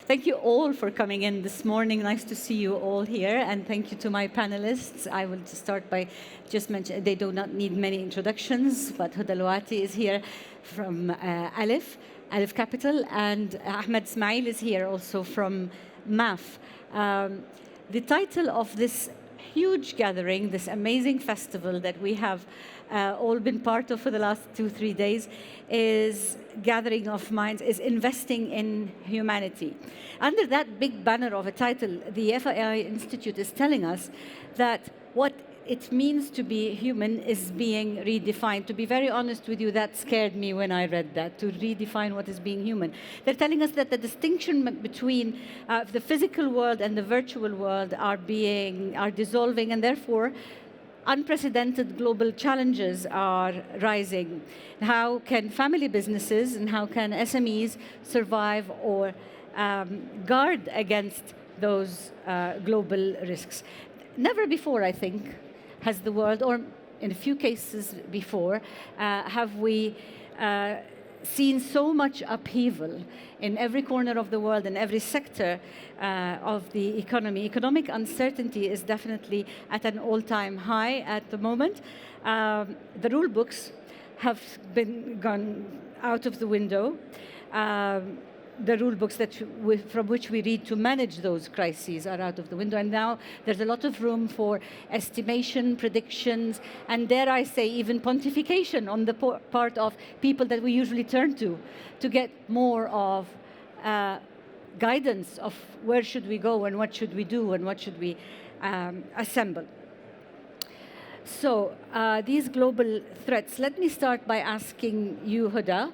Thank you all for coming in this morning. Nice to see you all here. And thank you to my panelists. I will start by just mentioning they do not need many introductions, but Huda Al-Lawati is here from Aliph Capital, and Ahmed Ismail is here also from MAF. The title of this huge gathering, this amazing festival that we have all been part of for the last 2-3 days, is Gathering of Minds, is Investing in Humanity. Under that big banner of a title, the FII Institute is telling us that what it means to be human is being redefined. To be very honest with you, that scared me when I read that, to redefine what is being human. They're telling us that the distinction between the physical world and the virtual world are dissolving, and therefore unprecedented global challenges are rising. How can family businesses and how can SMEs survive or guard against those global risks? Never before, I think, has the world, or in a few cases before, have we seen so much upheaval in every corner of the world, in every sector of the economy. Economic uncertainty is definitely at an all-time high at the moment. The rule books have been gone out of the window. The rule books from which we read to manage those crises are out of the window. And now there's a lot of room for estimation, predictions, and dare I say, even pontification on the part of people that we usually turn to get more of guidance of where should we go and what should we do and what should we assemble. So these global threats, let me start by asking you, Huda.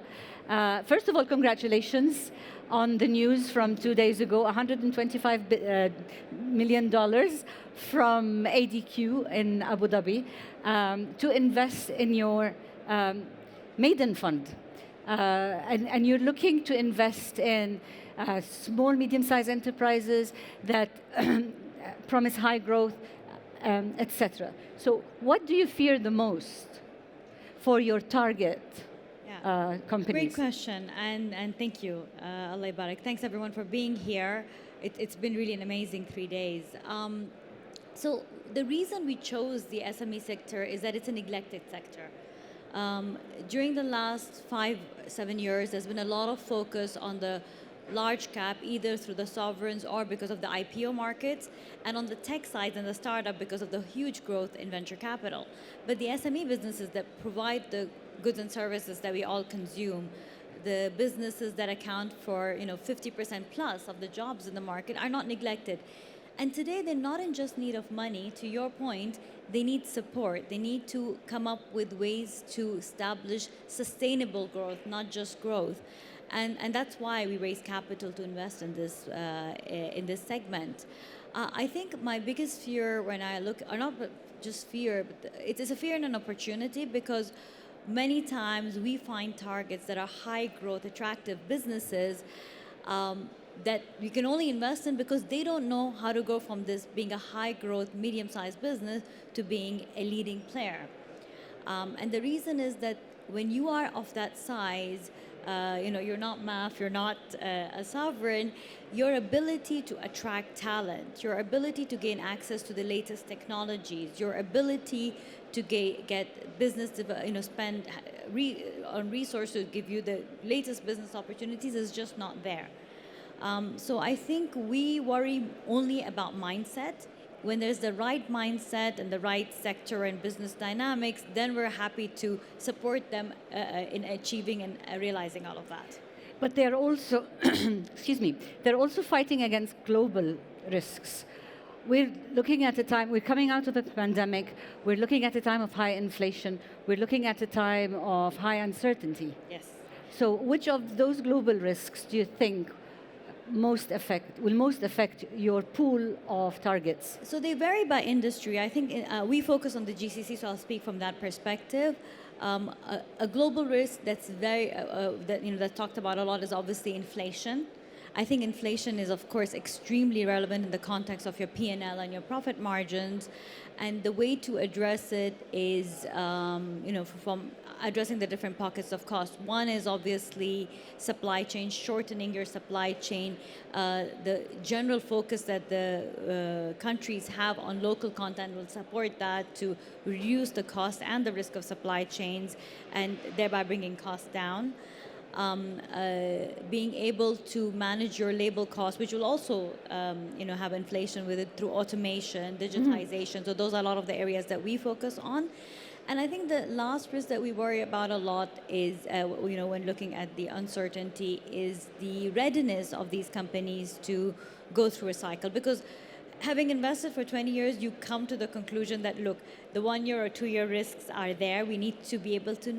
First of all, congratulations on the news from 2 days ago, $125 million from ADQ in Abu Dhabi to invest in your maiden fund. And you're looking to invest in small, medium-sized enterprises that promise high growth, etc. So what do you fear the most for your target companies? Great question, and thank you, Allah Barak. Thanks everyone for being here. It's been really an amazing 3 days. So the reason we chose the SME sector is that it's a neglected sector. During the last 5-7 years, there's been a lot of focus on the large cap, either through the sovereigns or because of the IPO markets, and on the tech side and the startup because of the huge growth in venture capital. But the SME businesses that provide the goods and services that we all consume, the businesses that account for 50% plus of the jobs in the market, are not neglected. And today they're not in just need of money. To your point, they need support. They need to come up with ways to establish sustainable growth, not just growth. And that's why we raise capital to invest in this segment. I think my biggest fear when I look, or not just fear, but it is a fear and an opportunity, because many times we find targets that are high growth, attractive businesses that we can only invest in because they don't know how to go from this being a high growth, medium-sized business to being a leading player. And the reason is that when you are of that size, you're not MAF, you're not a sovereign, your ability to attract talent, your ability to gain access to the latest technologies, your ability to get business, spend on resources to give you the latest business opportunities is just not there. So I think we worry only about mindset. When there's the right mindset and the right sector and business dynamics, then we're happy to support them in achieving and realizing all of that. But they're also, excuse me, they're also fighting against global risks. We're looking at a time, we're coming out of the pandemic, we're looking at a time of high inflation, we're looking at a time of high uncertainty. Yes. So which of those global risks do you think will most affect your pool of targets? So they vary by industry. I think we focus on the GCC, so I'll speak from that perspective. A global risk that's that's talked about a lot is obviously inflation. I think inflation is, of course, extremely relevant in the context of your P&L and your profit margins. And the way to address it is, from addressing the different pockets of cost. One is obviously supply chain, shortening your supply chain. The general focus that the countries have on local content will support that to reduce the cost and the risk of supply chains and thereby bringing costs down. Being able to manage your labor costs, which will also, have inflation with it through automation, digitization. So those are a lot of the areas that we focus on. And I think the last risk that we worry about a lot is, when looking at the uncertainty, is the readiness of these companies to go through a cycle. Because having invested for 20 years, you come to the conclusion that, look, the 1 year or 2 year risks are there. We need to be able to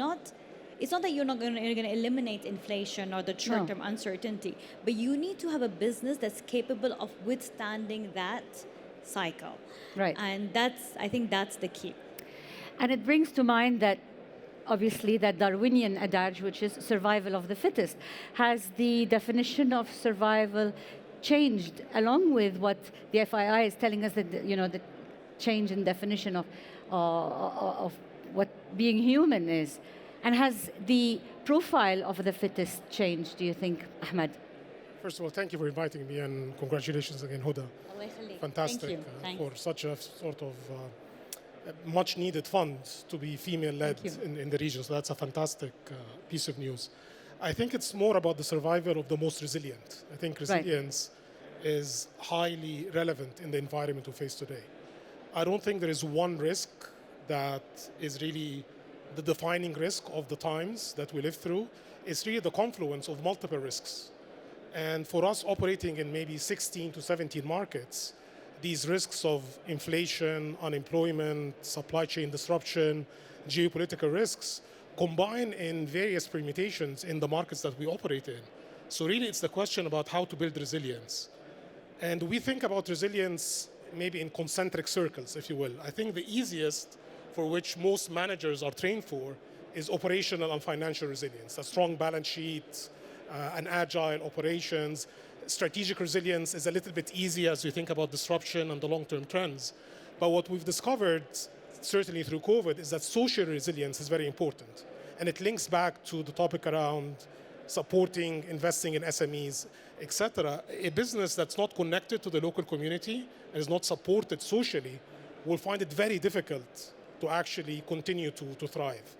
it's not that you're going to eliminate inflation or the short-term uncertainty, but you need to have a business that's capable of withstanding that cycle. Right. And I think that's the key. And it brings to mind that, obviously, that Darwinian adage, which is survival of the fittest. Has the definition of survival changed along with what the FII is telling us, that, the change in definition of what being human is? And has the profile of the fittest changed, do you think, Ahmed? First of all, thank you for inviting me, and congratulations again, Huda. Fantastic for such a sort of much needed fund to be female-led in the region. So that's a fantastic piece of news. I think it's more about the survival of the most resilient. I think resilience is highly relevant in the environment we face today. I don't think there is one risk that is really the defining risk of the times that we live through. It's really the confluence of multiple risks. And for us operating in maybe 16 to 17 markets, these risks of inflation, unemployment, supply chain disruption, geopolitical risks combine in various permutations in the markets that we operate in. So really it's the question about how to build resilience. And we think about resilience maybe in concentric circles, if you will. I think the easiest for which most managers are trained for is operational and financial resilience, a strong balance sheet, and agile operations. Strategic resilience is a little bit easier as we think about disruption and the long-term trends. But what we've discovered, certainly through COVID, is that social resilience is very important. And it links back to the topic around supporting, investing in SMEs, etc. A business that's not connected to the local community and is not supported socially will find it very difficult to actually continue to thrive.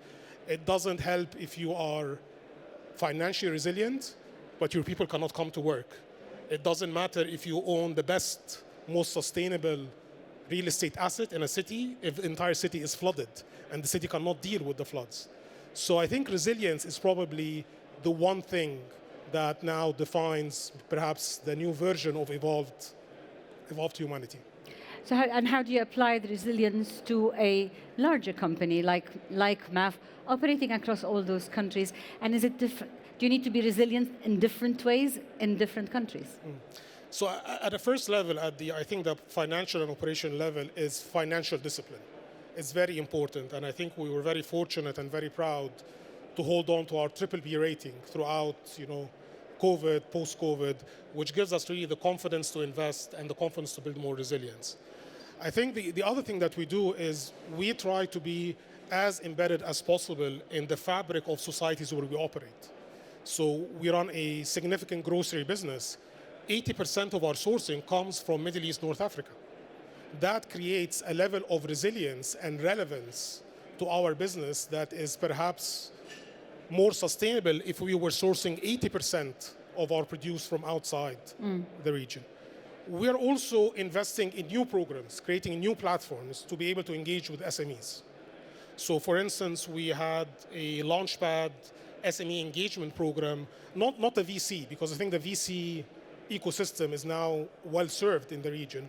It doesn't help if you are financially resilient, but your people cannot come to work. It doesn't matter if you own the best, most sustainable real estate asset in a city if the entire city is flooded and the city cannot deal with the floods. So I think resilience is probably the one thing that now defines perhaps the new version of evolved humanity. So how do you apply the resilience to a larger company like MAF, operating across all those countries? And is it different? Do you need to be resilient in different ways in different countries? So at the first level, I think the financial and operational level is financial discipline. It's very important, and I think we were very fortunate and very proud to hold on to our BBB rating throughout, COVID, post-COVID, which gives us really the confidence to invest and the confidence to build more resilience. I think the other thing that we do is we try to be as embedded as possible in the fabric of societies where we operate. So we run a significant grocery business. 80% of our sourcing comes from Middle East, North Africa. That creates a level of resilience and relevance to our business that is perhaps more sustainable if we were sourcing 80% of our produce from outside the region. We are also investing in new programs, creating new platforms to be able to engage with SMEs. So for instance, we had a Launchpad SME engagement program, not a VC, because I think the VC ecosystem is now well served in the region,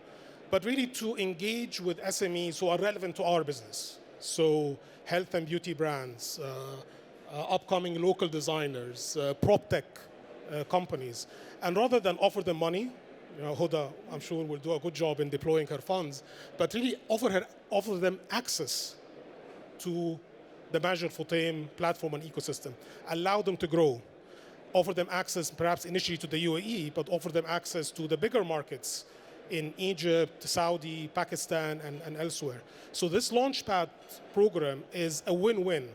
but really to engage with SMEs who are relevant to our business. So health and beauty brands, upcoming local designers, prop tech companies. And rather than offer them money, Huda, I'm sure, will do a good job in deploying her funds, but really offer them access to the Majid Futtaim platform and ecosystem, allow them to grow. offer them access perhaps initially to the UAE, but offer them access to the bigger markets in Egypt, Saudi, Pakistan, and elsewhere. So this Launchpad program is a win-win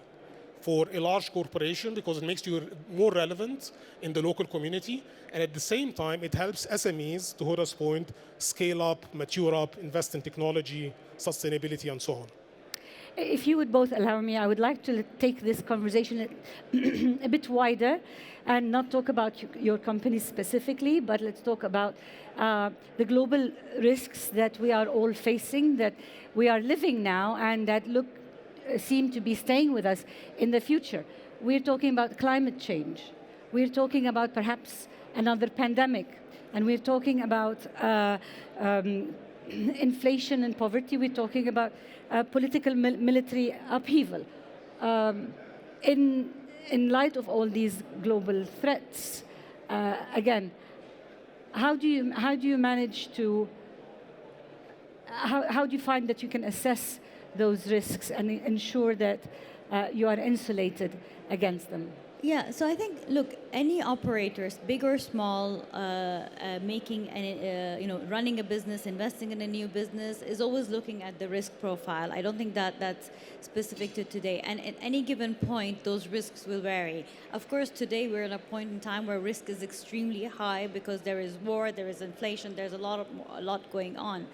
for a large corporation because it makes you more relevant in the local community, and at the same time, it helps SMEs, to Huda's point, scale up, mature up, invest in technology, sustainability, and so on. If you would both allow me, I would like to take this conversation a bit wider and not talk about your company specifically, but let's talk about the global risks that we are all facing, that we are living now, and that seem to be staying with us in the future. We're talking about climate change. We're talking about perhaps another pandemic. And we're talking about inflation and poverty. We're talking about political military upheaval. In light of all these global threats, again, how do you manage to, how do you find that you can assess those risks and ensure that you are insulated against them? Yeah, so I think, look, any operators, big or small, making running a business, investing in a new business, is always looking at the risk profile. I don't think that that's specific to today. And at any given point, those risks will vary. Of course, today we're at a point in time where risk is extremely high because there is war, there is inflation, there's a lot going on.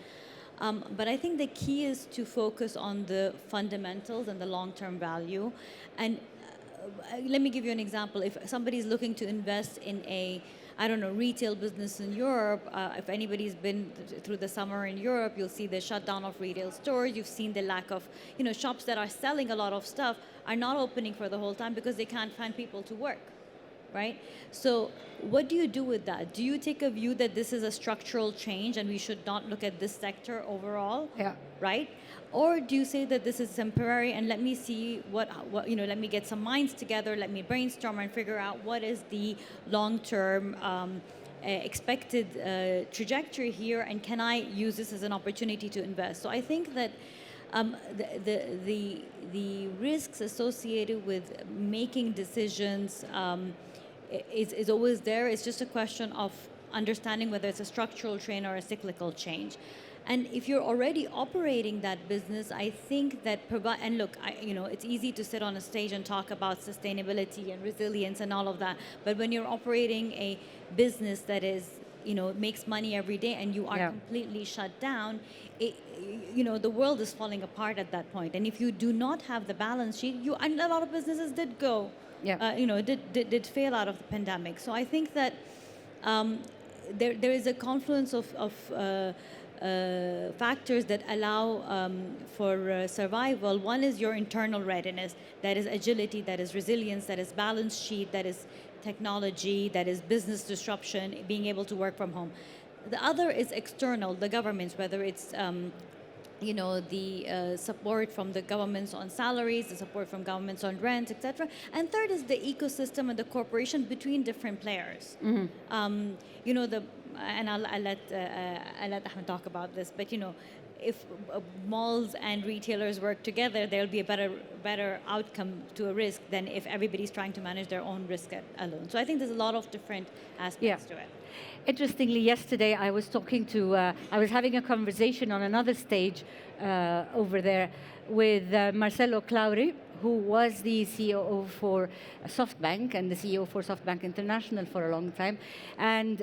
But I think the key is to focus on the fundamentals and the long-term value. And let me give you an example. If somebody's looking to invest in a, I don't know, retail business in Europe, if anybody's been through the summer in Europe, you'll see the shutdown of retail stores. You've seen the lack of, shops that are selling a lot of stuff are not opening for the whole time because they can't find people to work, right? So what do you do with that? Do you take a view that this is a structural change and we should not look at this sector overall? Yeah. Right? Or do you say that this is temporary and let me see let me get some minds together, let me brainstorm and figure out what is the long-term expected trajectory here, and can I use this as an opportunity to invest? So I think that the risks associated with making decisions is always there. It's just a question of understanding whether it's a structural change or a cyclical change. And if you're already operating that business, I think that and look, it's easy to sit on a stage and talk about sustainability and resilience and all of that. But when you're operating a business that is, makes money every day and you are completely shut down, the world is falling apart at that point. And if you do not have the balance sheet, and a lot of businesses did go, did fail out of the pandemic. So I think that there is a confluence of factors that allow for survival. One is your internal readiness, that is agility, that is resilience, that is balance sheet, that is technology, that is business disruption, being able to work from home. The other is external, the governments, whether it's the support from the governments on salaries, the support from governments on rent, etc. And third is the ecosystem and the cooperation between different players. Mm-hmm. And I'll let Ahmed talk about this, but if malls and retailers work together, there'll be a better outcome to a risk than if everybody's trying to manage their own risk alone. So I think there's a lot of different aspects to it. Interestingly, yesterday I was I was having a conversation on another stage over there with Marcelo Clauri, who was the CEO for SoftBank and the CEO for SoftBank International for a long time. And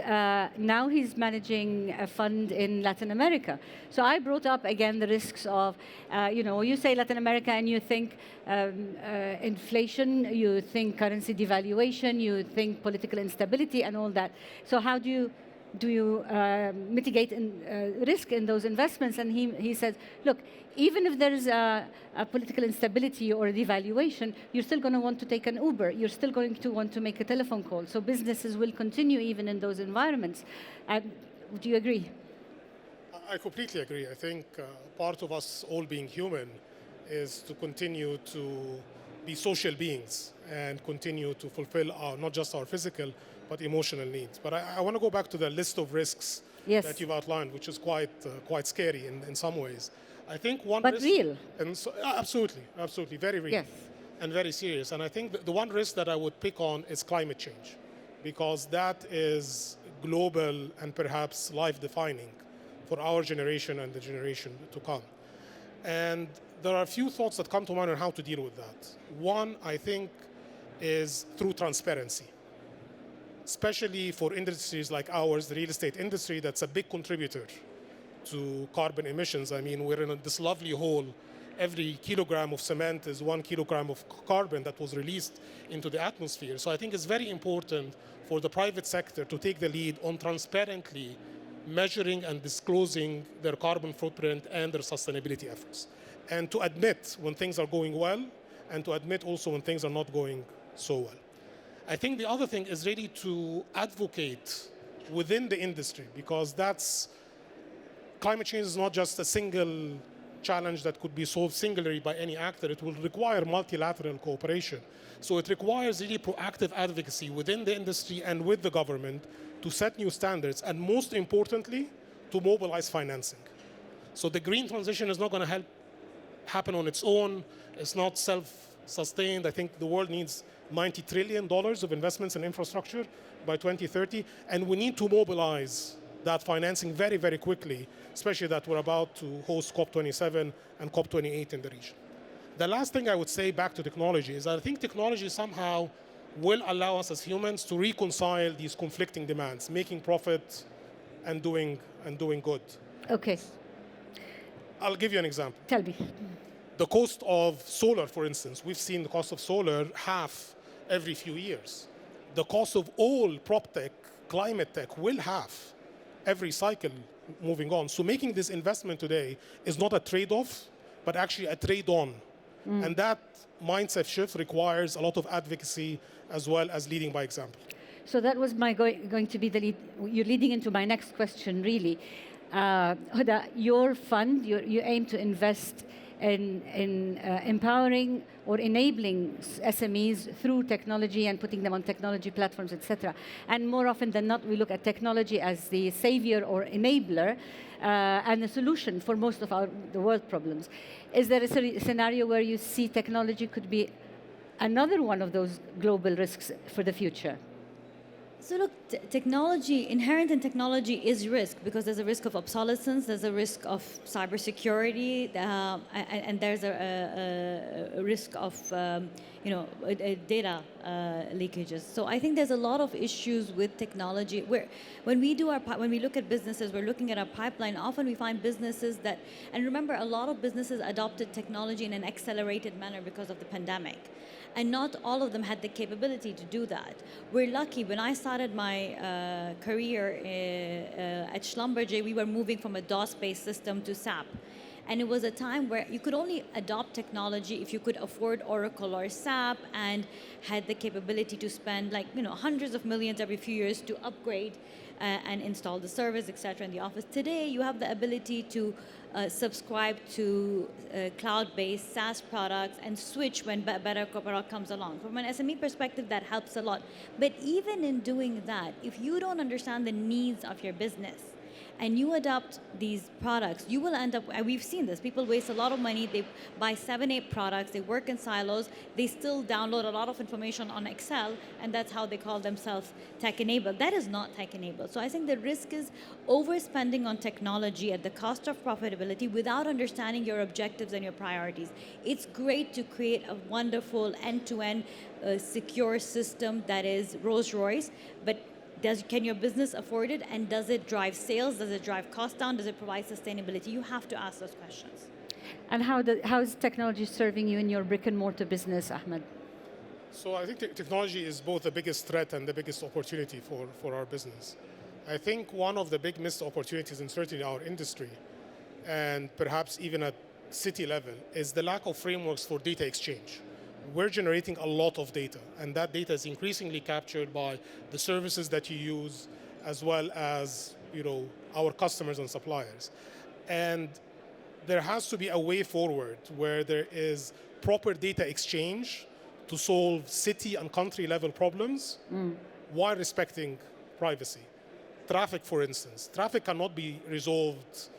now he's managing a fund in Latin America. So I brought up again the risks of, you say Latin America and you think inflation, you think currency devaluation, you think political instability and all that. So how do you mitigate risk in those investments? And he says, look, even if there is a political instability or a devaluation, you're still going to want to take an Uber. You're still going to want to make a telephone call. So businesses will continue even in those environments. Do you agree? I completely agree. I think part of us all being human is to continue to be social beings and continue to fulfill not just our physical, but emotional needs. But I want to go back to the list of risks that you've outlined, which is quite scary in some ways. I think one but risk... real. And so, absolutely, very real. Yes. And very serious. And I think the one risk that I would pick on is climate change. because that is global and perhaps life-defining for our generation and the generation to come. And there are a few thoughts that come to mind on how to deal with that. One, I think, is through transparency, especially for industries like ours, the real estate industry, that's a big contributor to carbon emissions. I mean, we're in this lovely hole. Every kilogram of cement is 1 kilogram of carbon that was released into the atmosphere. So I think it's very important for the private sector to take the lead on transparently measuring and disclosing their carbon footprint and their sustainability efforts. And to admit when things are going well, and to admit also when things are not going so well. I think the other thing is really to advocate within the industry, because climate change is not just a single challenge that could be solved singularly by any actor. It will require multilateral cooperation. So it requires really proactive advocacy within the industry and with the government to set new standards, and most importantly, to mobilize financing. So the green transition is not going to happen on its own. It's not self-sustained. I think the world needs $90 trillion of investments in infrastructure by 2030, and we need to mobilize that financing very, very quickly, especially that we're about to host COP27 and COP28 in the region. The last thing I would say back to technology is I think technology somehow will allow us as humans to reconcile these conflicting demands, making profit and doing good. Okay. I'll give you an example. Tell me. The cost of solar, for instance, we've seen the cost of solar half every few years. The cost of all prop tech, climate tech will half every cycle moving on. So making this investment today is not a trade-off, but actually a trade-on. And that mindset shift requires a lot of advocacy as well as leading by example. So that was going to be the lead. You're leading into my next question, really. Huda, your fund, you aim to invest in empowering or enabling SMEs through technology and putting them on technology platforms, etc. And more often than not, we look at technology as the savior or enabler and the solution for most of the world problems. Is there a scenario where you see technology could be another one of those global risks for the future? So look, technology, inherent in technology is risk, because there's a risk of obsolescence, there's a risk of cybersecurity, and there's a risk of data leakages. So I think there's a lot of issues with technology. When we look at businesses, we're looking at our pipeline. Often we find businesses that, and remember, a lot of businesses adopted technology in an accelerated manner because of the pandemic. And not all of them had the capability to do that. We're lucky. When I started my career at Schlumberger, we were moving from a DOS-based system to SAP. And it was a time where you could only adopt technology if you could afford Oracle or SAP and had the capability to spend hundreds of millions every few years to upgrade and install the servers, etc. in the office. Today, you have the ability to subscribe to cloud-based SaaS products and switch when better product comes along. From an SME perspective, that helps a lot. But even in doing that, if you don't understand the needs of your business, and you adopt these products, you will end up, and we've seen this, people waste a lot of money, they buy 7, 8 products, they work in silos, they still download a lot of information on Excel, and that's how they call themselves tech-enabled. That is not tech-enabled. So I think the risk is overspending on technology at the cost of profitability without understanding your objectives and your priorities. It's great to create a wonderful end-to-end secure system that is Rolls-Royce, but can your business afford it, and does it drive sales? Does it drive cost down? Does it provide sustainability? You have to ask those questions. And how is technology serving you in your brick and mortar business, Ahmed? So I think technology is both the biggest threat and the biggest opportunity for our business. I think one of the big missed opportunities in certainly our industry, and perhaps even at city level, is the lack of frameworks for data exchange. We're generating a lot of data, and that data is increasingly captured by the services that you use, as well as our customers and suppliers. And there has to be a way forward where there is proper data exchange to solve city and country level problems while respecting privacy. Traffic, for instance. Traffic cannot be resolved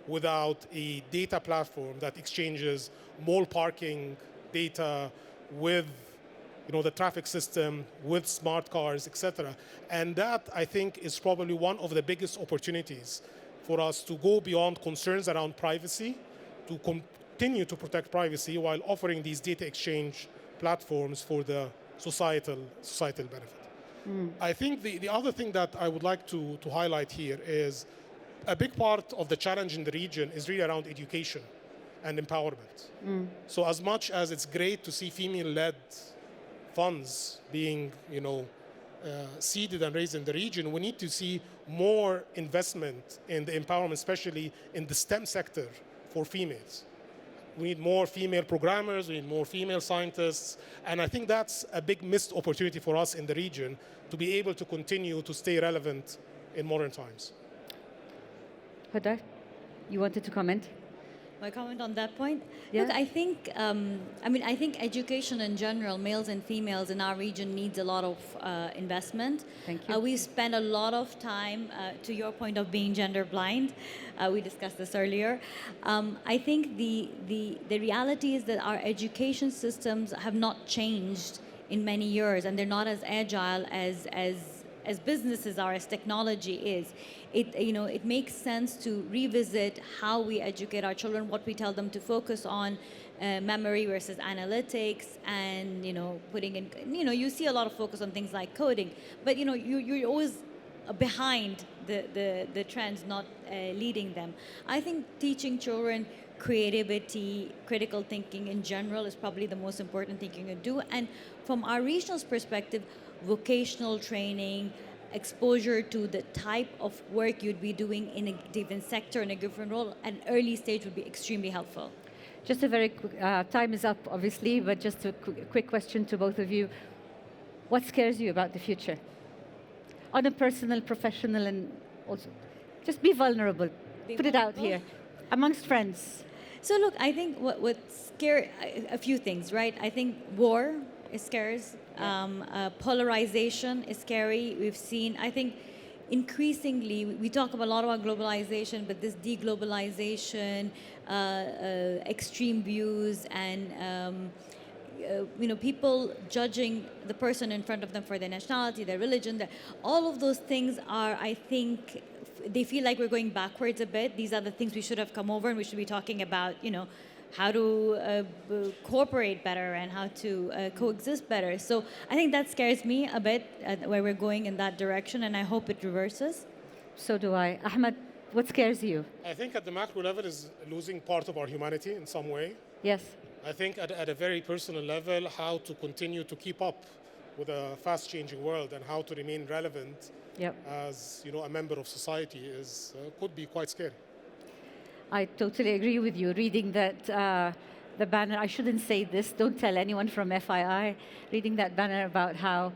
without a data platform that exchanges mall parking data with the traffic system with smart cars, etc. And that, I think, is probably one of the biggest opportunities for us to go beyond concerns around privacy, to continue to protect privacy while offering these data exchange platforms for the societal benefit. I think the other thing that I would like to highlight here is a big part of the challenge in the region is really around education and empowerment. So as much as it's great to see female-led funds being, seeded and raised in the region, we need to see more investment in the empowerment, especially in the STEM sector for females. We need more female programmers, we need more female scientists, and I think that's a big missed opportunity for us in the region to be able to continue to stay relevant in modern times. Huda, you wanted to comment? My comment on that point? Yeah. Look, I think, I think education in general, males and females in our region needs a lot of investment. Thank you. We spend a lot of time, to your point of being gender blind, we discussed this earlier. I think the reality is that our education systems have not changed in many years, and they're not as agile as businesses are, as technology is. It makes sense to revisit how we educate our children, what we tell them to focus on, memory versus analytics, and putting in. You see a lot of focus on things like coding, but you're always behind the trends, not leading them. I think teaching children creativity, critical thinking in general is probably the most important thing you can do. And from our regional's perspective, vocational training, exposure to the type of work you'd be doing in a given sector, in a given role, at an early stage would be extremely helpful. Just a very quick, time is up, obviously, but just a quick question to both of you. What scares you about the future? On a personal, professional, and also, just be vulnerable. Put it out here, amongst friends. So look, I think what's scary, a few things, right? I think war scares. Polarization is scary. We've seen, I think, increasingly, we talk a lot about globalization, but this deglobalization, extreme views, and people judging the person in front of them for their nationality, their religion, all of those things are, I think, they feel like we're going backwards a bit. These are the things we should have come over, and we should be talking about, how to cooperate better and how to coexist better. So I think that scares me a bit, where we're going in that direction, and I hope it reverses. So do I. Ahmed, what scares you? I think at the macro level is losing part of our humanity in some way. Yes. I think at a very personal level, how to continue to keep up with a fast-changing world and how to remain relevant as a member of society could be quite scary. I totally agree with you. Reading that, the banner, I shouldn't say this, don't tell anyone from FII, reading that banner about how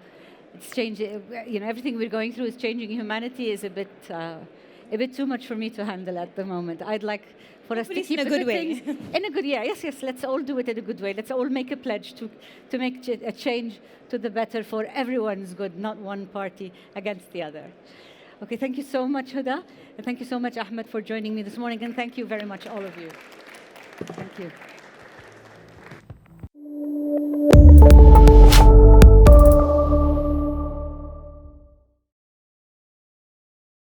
it's changing, everything we're going through is changing humanity is a bit too much for me to handle at the moment. I'd like for us to keep in a good way. In a good, yes, let's all do it in a good way. Let's all make a pledge to make a change to the better for everyone's good, not one party against the other. Okay, thank you so much, Huda. And thank you so much, Ahmed, for joining me this morning. And thank you very much, all of you. Thank you.